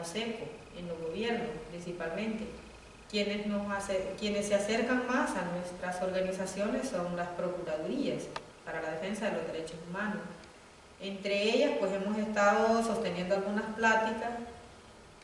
damos eco en los gobiernos, principalmente. Quienes se acercan más a nuestras organizaciones son las procuradurías para la defensa de los derechos humanos. Entre ellas, pues hemos estado sosteniendo algunas pláticas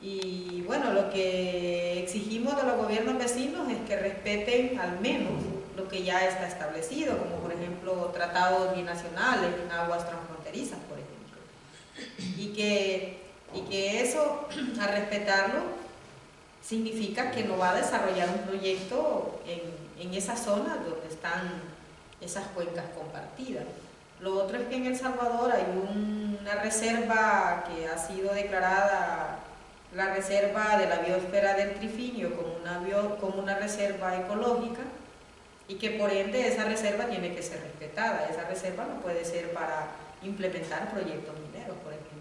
y bueno, lo que exigimos de los gobiernos vecinos es que respeten al menos lo que ya está establecido, como por ejemplo tratados binacionales en aguas transfronterizas, por ejemplo. Y que eso, al respetarlo, significa que no va a desarrollar un proyecto en esa zona donde están esas cuencas compartidas. Lo otro es que en El Salvador hay una reserva que ha sido declarada la reserva de la biosfera del Trifinio como una reserva ecológica y que por ende esa reserva tiene que ser respetada. Esa reserva no puede ser para implementar proyectos mineros, por ejemplo.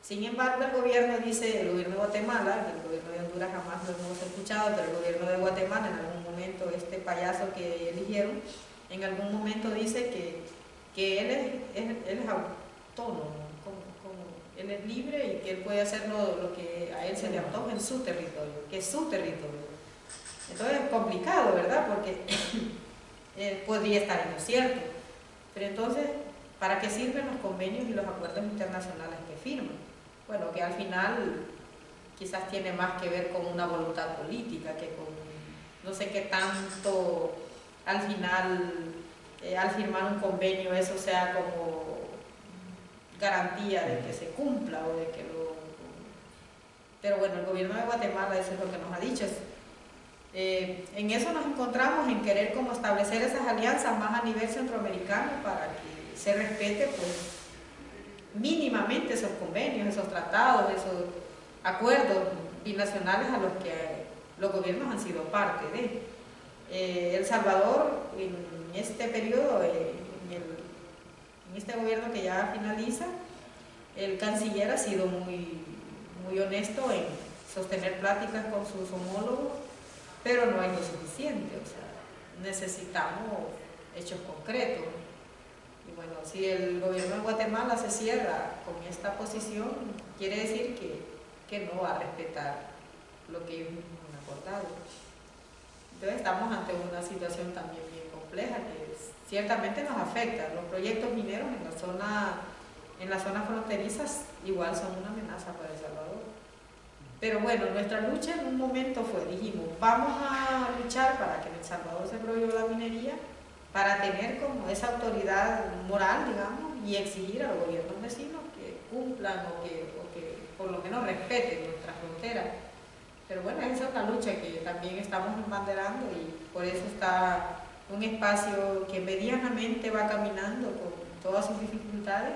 Sin embargo, el gobierno dice, el gobierno de Guatemala, el gobierno de Honduras jamás lo hemos escuchado, pero el gobierno de Guatemala en algún momento, este payaso que eligieron, en algún momento dice que él es autónomo, él es libre y que él puede hacer lo que a él se le antoja en su territorio, que es su territorio. Entonces es complicado, ¿verdad? Porque podría estar en lo cierto. Pero entonces, ¿para qué sirven los convenios y los acuerdos internacionales que firman? Bueno, que al final quizás tiene más que ver con una voluntad política que con no sé qué tanto al final, al firmar un convenio, eso sea como garantía de que se cumpla o de que lo... Pero bueno, el gobierno de Guatemala, eso es lo que nos ha dicho. En eso nos encontramos, en querer como establecer esas alianzas más a nivel centroamericano para que se respete pues mínimamente esos convenios, esos tratados, esos acuerdos binacionales a los que los gobiernos han sido parte de. El Salvador en este periodo, en este gobierno que ya finaliza, el canciller ha sido muy honesto en sostener pláticas con sus homólogos, pero no hay lo suficiente, o sea, necesitamos hechos concretos. Y bueno, si el gobierno de Guatemala se cierra con esta posición, quiere decir que no va a respetar lo que ellos mismos han acordado. Entonces estamos ante una situación también bien compleja que ciertamente nos afecta. Los proyectos mineros en las zonas fronterizas igual son una amenaza para El Salvador. Pero bueno, nuestra lucha en un momento dijimos, vamos a luchar para que en El Salvador se prohíba la minería, para tener como esa autoridad moral, digamos, y exigir a los gobiernos vecinos que cumplan o que por lo menos respeten nuestras fronteras. Pero bueno, esa es una lucha que también estamos embanderando y por eso está un espacio que medianamente va caminando con todas sus dificultades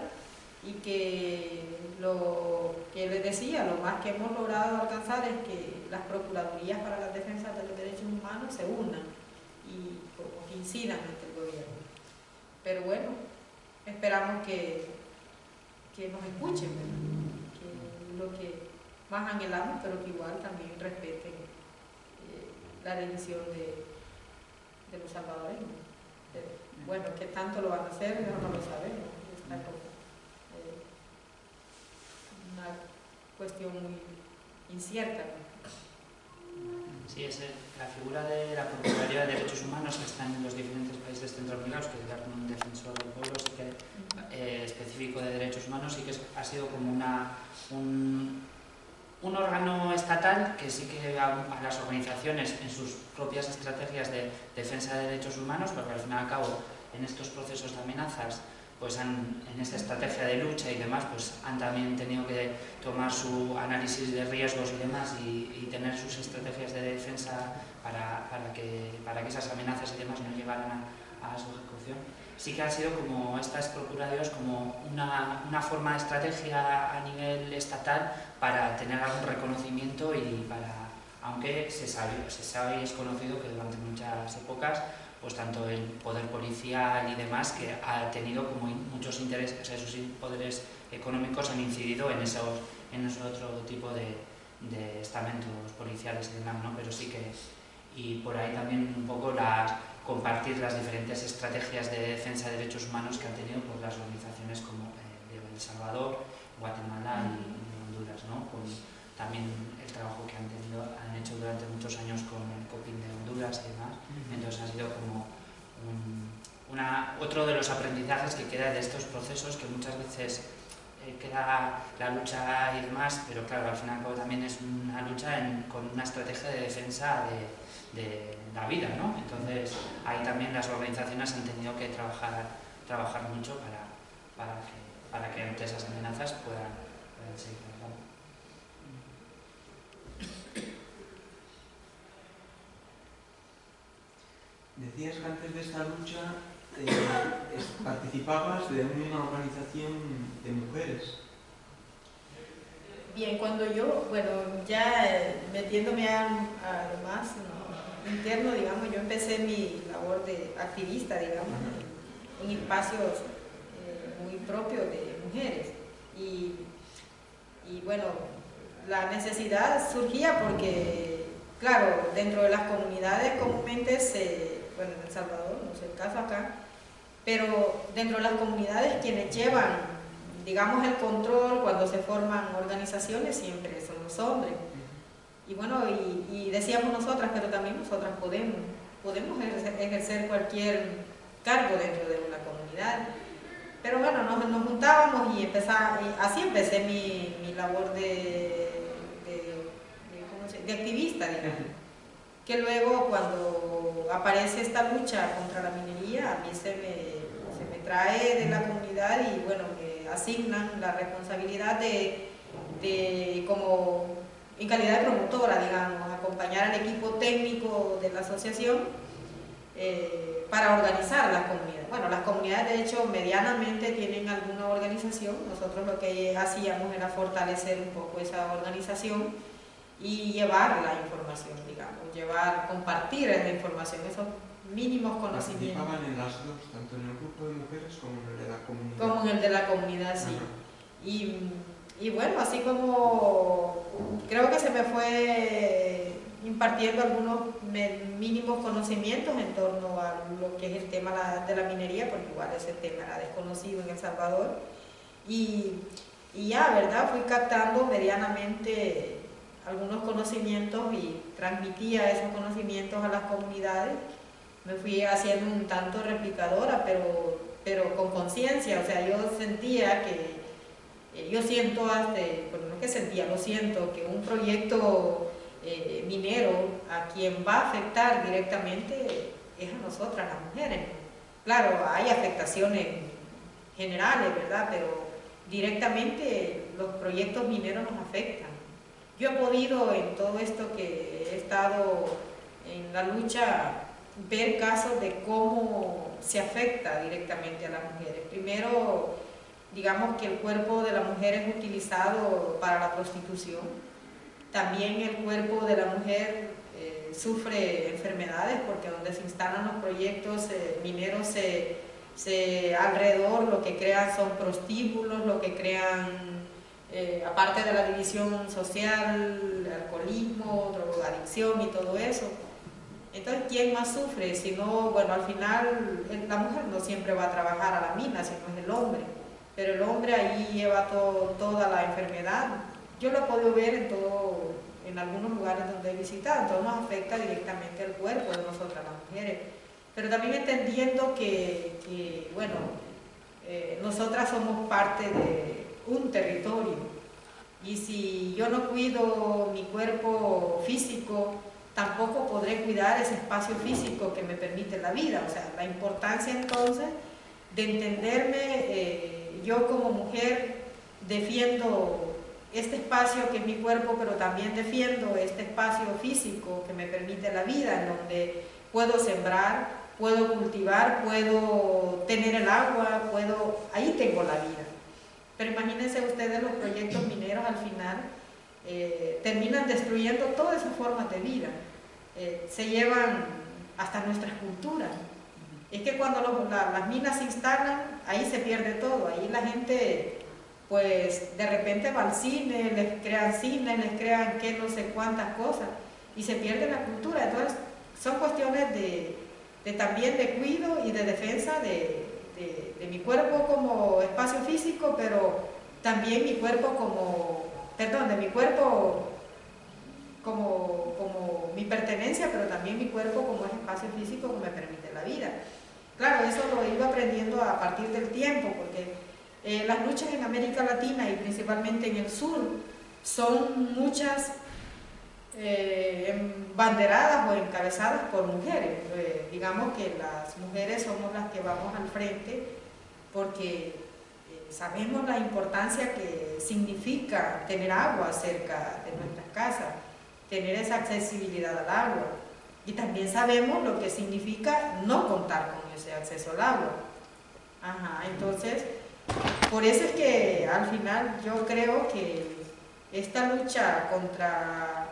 y que lo que les decía, lo más que hemos logrado alcanzar es que las procuradurías para la defensa de los derechos humanos se unan y como que incidan ante el gobierno. Pero bueno, esperamos que nos escuchen, que es lo que más anhelamos, pero que igual también respeten la decisión de los salvadoreños. Bueno, ¿qué tanto lo van a hacer? No lo sabemos. Está como una cuestión muy incierta, ¿no? Sí, es la figura de la Procuraduría de Derechos Humanos que está en los diferentes países centroamericanos, que es un defensor del pueblo, sí que, específico de derechos humanos, y que ha sido como un órgano estatal que sí que a las organizaciones en sus propias estrategias de defensa de derechos humanos, porque al fin y al cabo en estos procesos de amenazas, pues en esta estrategia de lucha y demás, pues han también tenido que tomar su análisis de riesgos y demás y tener sus estrategias de defensa para que esas amenazas y demás no llegaran a su ejecución. Sí que han sido como estas procuradurías como una forma de estrategia a nivel estatal para tener algún reconocimiento y para, aunque se sabe y es conocido que durante muchas épocas pues tanto el poder policial y demás que ha tenido como muchos intereses, o sea, esos poderes económicos han incidido en ese otro tipo de estamentos policiales y demás, ¿no? Pero sí que, y por ahí también un poco compartir las diferentes estrategias de defensa de derechos humanos que han tenido pues, las organizaciones como de El Salvador, Guatemala y Honduras, ¿no? también el trabajo que han hecho durante muchos años con el COPIN de Honduras y demás. Entonces ha sido como otro de los aprendizajes que queda de estos procesos, que muchas veces queda la lucha y demás, pero claro, al final también es una lucha con una estrategia de defensa de la vida, ¿no? Entonces ahí también las organizaciones han tenido que trabajar mucho para que ante esas amenazas puedan seguir trabajando. Decías que antes de esta lucha participabas de una organización de mujeres. Bien, cuando yo, bueno, ya metiéndome a lo más interno, digamos, yo empecé mi labor de activista, digamos, en espacios muy propios de mujeres. Y bueno, la necesidad surgía porque, claro, dentro de las comunidades comúnmente bueno, en El Salvador, no sé el caso acá, pero dentro de las comunidades quienes llevan, digamos, el control cuando se forman organizaciones siempre son los hombres. Y bueno, y decíamos nosotras, pero también nosotras podemos ejercer cualquier cargo dentro de una comunidad. Pero bueno, nos juntábamos y así empecé mi labor de activista, digamos. Que luego cuando aparece esta lucha contra la minería, a mí se me trae de la comunidad y bueno, me asignan la responsabilidad de como en calidad de promotora, digamos, acompañar al equipo técnico de la asociación para organizar las comunidades. Bueno, las comunidades de hecho medianamente tienen alguna organización, nosotros lo que hacíamos era fortalecer un poco esa organización y llevar la información, digamos, compartir la información, esos mínimos conocimientos. Participaban en las dos, tanto en el grupo de mujeres como en el de la comunidad. Como en el de la comunidad, sí. Y bueno, así como creo que se me fue impartiendo algunos mínimos conocimientos en torno a lo que es el tema de la minería, porque igual ese tema era desconocido en El Salvador. Y ya, ¿verdad? Fui captando medianamente algunos conocimientos y transmitía esos conocimientos a las comunidades. Me fui haciendo un tanto replicadora, pero con conciencia. O sea, yo sentía yo siento bueno, no es que sentía, lo siento, que un proyecto minero a quien va a afectar directamente es a nosotras, las mujeres. Claro, hay afectaciones generales, ¿verdad? Pero directamente los proyectos mineros nos afectan. Yo he podido en todo esto que he estado en la lucha ver casos de cómo se afecta directamente a las mujeres. Primero, digamos que el cuerpo de la mujer es utilizado para la prostitución. También el cuerpo de la mujer sufre enfermedades porque donde se instalan los proyectos mineros alrededor lo que crean son prostíbulos, lo que crean aparte de la división social, alcoholismo, drogadicción y todo eso. Entonces, ¿quién más sufre? Si no, bueno, al final la mujer no siempre va a trabajar a la mina, sino es el hombre. Pero el hombre ahí lleva toda la enfermedad. Yo lo he podido ver en algunos lugares donde he visitado, entonces nos afecta directamente al cuerpo de nosotras las mujeres. Pero también entendiendo que bueno, nosotras somos parte de un territorio y si yo no cuido mi cuerpo físico, tampoco podré cuidar ese espacio físico que me permite la vida. O sea, la importancia entonces de entenderme, yo como mujer defiendo este espacio que es mi cuerpo, pero también defiendo este espacio físico que me permite la vida, en donde puedo sembrar, puedo cultivar, puedo tener el agua, ahí tengo la vida. Pero imagínense ustedes, los proyectos mineros al final terminan destruyendo todas esas formas de vida, se llevan hasta nuestras culturas. Es que cuando las minas se instalan, ahí se pierde todo, ahí la gente pues de repente va al cine, les crean que no sé cuántas cosas y se pierde la cultura. Entonces son cuestiones también de cuidado y de defensa de mi cuerpo como espacio físico, pero también de mi cuerpo pertenencia, pero también mi cuerpo como es espacio físico que me permite la vida. Claro, eso lo he ido aprendiendo a partir del tiempo, porque las luchas en América Latina y principalmente en el sur son muchas banderadas o encabezadas por mujeres. Digamos que las mujeres somos las que vamos al frente porque sabemos la importancia que significa tener agua cerca de nuestras casas, tener esa accesibilidad al agua, y también sabemos lo que significa no contar con ese acceso al agua. Entonces, por eso es que al final yo creo que esta lucha contra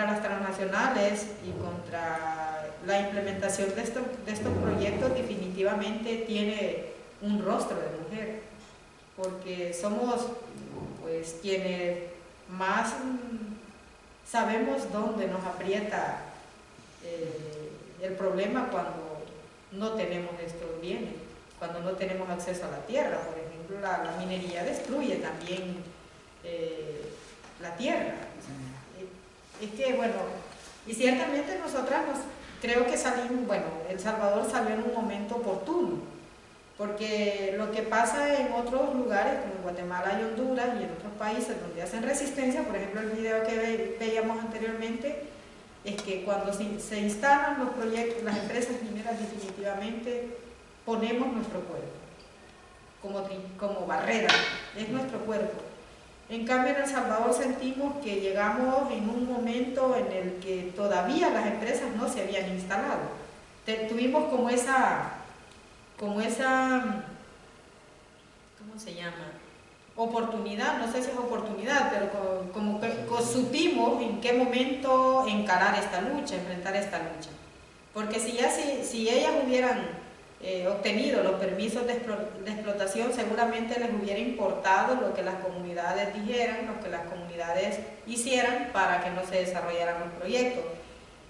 las transnacionales y contra la implementación de estos proyectos definitivamente tiene un rostro de mujer, porque somos pues quienes más sabemos dónde nos aprieta el problema cuando no tenemos estos bienes, cuando no tenemos acceso a la tierra. Por ejemplo, la minería destruye también la tierra. Es que, bueno, y ciertamente creo que salimos, bueno, El Salvador salió en un momento oportuno, porque lo que pasa en otros lugares, como en Guatemala y Honduras y en otros países donde hacen resistencia, por ejemplo el video que veíamos anteriormente, es que cuando se instalan los proyectos, las empresas mineras, definitivamente ponemos nuestro cuerpo como barrera, es nuestro cuerpo. En cambio en El Salvador sentimos que llegamos en un momento en el que todavía las empresas no se habían instalado. Tuvimos como esa, ¿cómo se llama? Oportunidad, no sé si es oportunidad, pero como que supimos en qué momento encarar esta lucha, enfrentar esta lucha. Porque si ellas hubieran obtenido los permisos de explotación, seguramente les hubiera importado lo que las comunidades dijeran, lo que las comunidades hicieran para que no se desarrollaran los proyectos.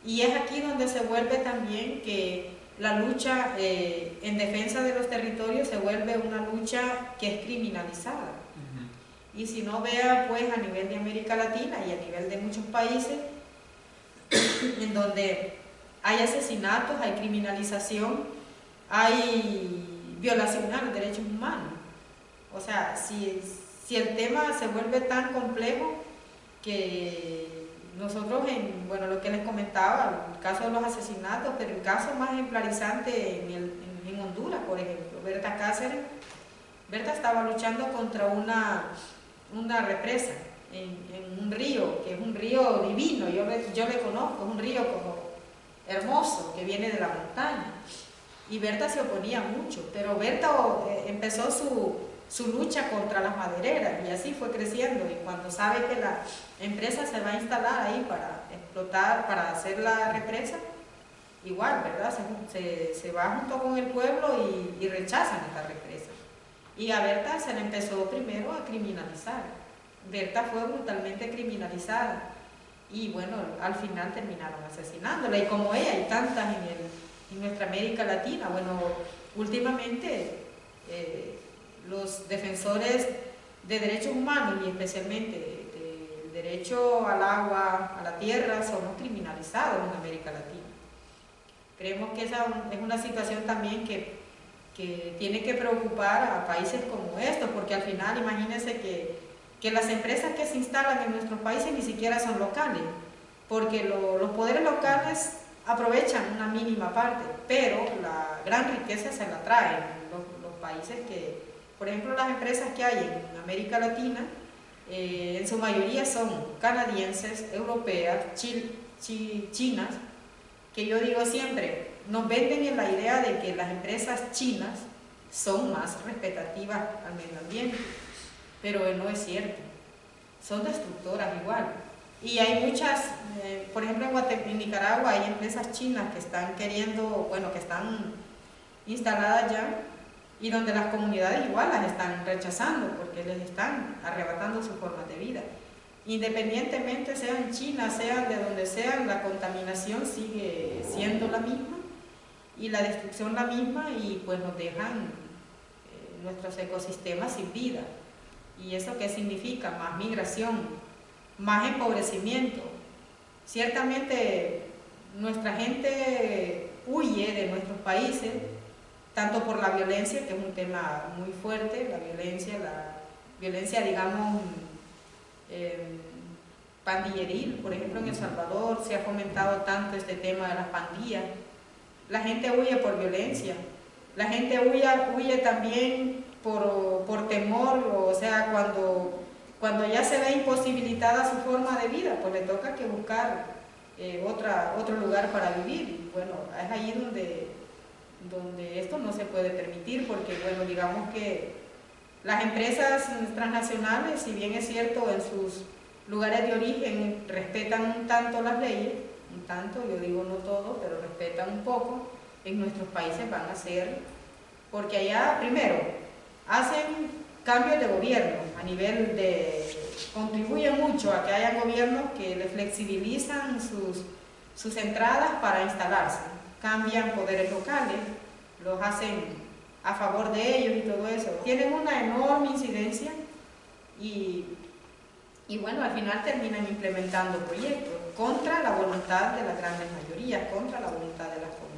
Y es aquí donde se vuelve también que la lucha en defensa de los territorios se vuelve una lucha que es criminalizada. Y si no vea, pues a nivel de América Latina y a nivel de muchos países en donde hay asesinatos, hay criminalización, hay violación a los derechos humanos. O sea, si el tema se vuelve tan complejo que nosotros, bueno, lo que les comentaba, el caso de los asesinatos, pero el caso más ejemplarizante en Honduras, por ejemplo, Berta Cáceres. Berta estaba luchando contra una represa en un río, que es un río divino, yo le conozco, es un río como hermoso, que viene de la montaña. Y Berta se oponía mucho, pero Berta empezó su lucha contra las madereras y así fue creciendo, y cuando sabe que la empresa se va a instalar ahí para explotar, para hacer la represa, igual, ¿verdad? Se va junto con el pueblo y rechazan esta represa. Y a Berta se le empezó primero a criminalizar. Berta fue brutalmente criminalizada y bueno, al final terminaron asesinándola, y como ella hay tantas en nuestra América Latina. Bueno, últimamente los defensores de derechos humanos y especialmente del derecho al agua, a la tierra, somos criminalizados en América Latina. Creemos que esa es una situación también que tiene que preocupar a países como estos, porque al final imagínense que las empresas que se instalan en nuestros países ni siquiera son locales, porque los poderes locales aprovechan una mínima parte, pero la gran riqueza se la traen los países que, por ejemplo, las empresas que hay en América Latina, en su mayoría son canadienses, europeas, chinas, que yo digo siempre, nos venden en la idea de que las empresas chinas son más respetativas al medio ambiente, pero no es cierto, son destructoras igual. Y hay muchas, por ejemplo en Nicaragua hay empresas chinas que están queriendo, bueno, que están instaladas ya, y donde las comunidades igual las están rechazando porque les están arrebatando su forma de vida. Independientemente sean chinas, sean de donde sean, la contaminación sigue siendo la misma y la destrucción la misma, y pues nos dejan nuestros ecosistemas sin vida. ¿Y eso qué significa? Más migración, más empobrecimiento, Ciertamente nuestra gente huye de nuestros países, tanto por la violencia, que es un tema muy fuerte, la violencia digamos, pandilleril. Por ejemplo, en El Salvador se ha fomentado tanto este tema de las pandillas. La gente huye por violencia, la gente huye también por temor, o sea, cuando ya se ve imposibilitada su forma de vida, pues le toca que buscar otro lugar para vivir. Y bueno, es ahí donde esto no se puede permitir, porque bueno, digamos que las empresas transnacionales, si bien es cierto en sus lugares de origen respetan un tanto las leyes, un tanto, yo digo no todo, pero respetan un poco, en nuestros países van a hacer, porque allá primero hacen cambios de gobierno a nivel contribuyen mucho a que haya gobiernos que le flexibilizan sus entradas para instalarse, cambian poderes locales, los hacen a favor de ellos y todo eso, tienen una enorme incidencia y bueno, al final terminan implementando proyectos contra la voluntad de las grandes mayorías, contra la voluntad de las comunidades.